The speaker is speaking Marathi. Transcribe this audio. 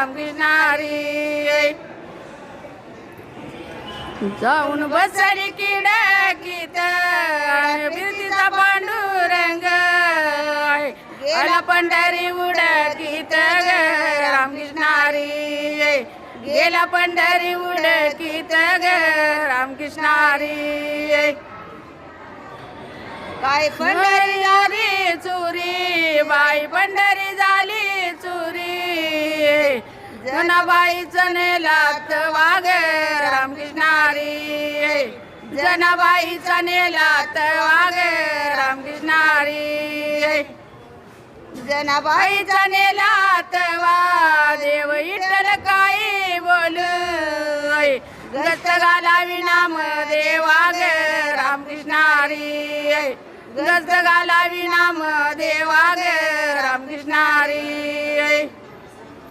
रामकृष्ण हरी. जाऊन बसली किडकीत बिरतीचा पांडुरंग गेला पंढरी उडकीत रामकृष्ण हरी. गेला पंढरी उडकीत रामकृष्ण हरी. काय पंढरी झाली चोरी बाई पंढरी झाली चोरी जनाबाईचं नेलात वाघ रामकृष्ण हरी. जनाबाईचं नेलात वाघ रामकृष्ण हरी. जनाबाईचा नेलात वा देव विठ्ठल काही बोलू गस्त घालावी नाम देवाग रामकृष्ण हरी. गस्त घालावी नाम देवाग रामकृष्ण हरी.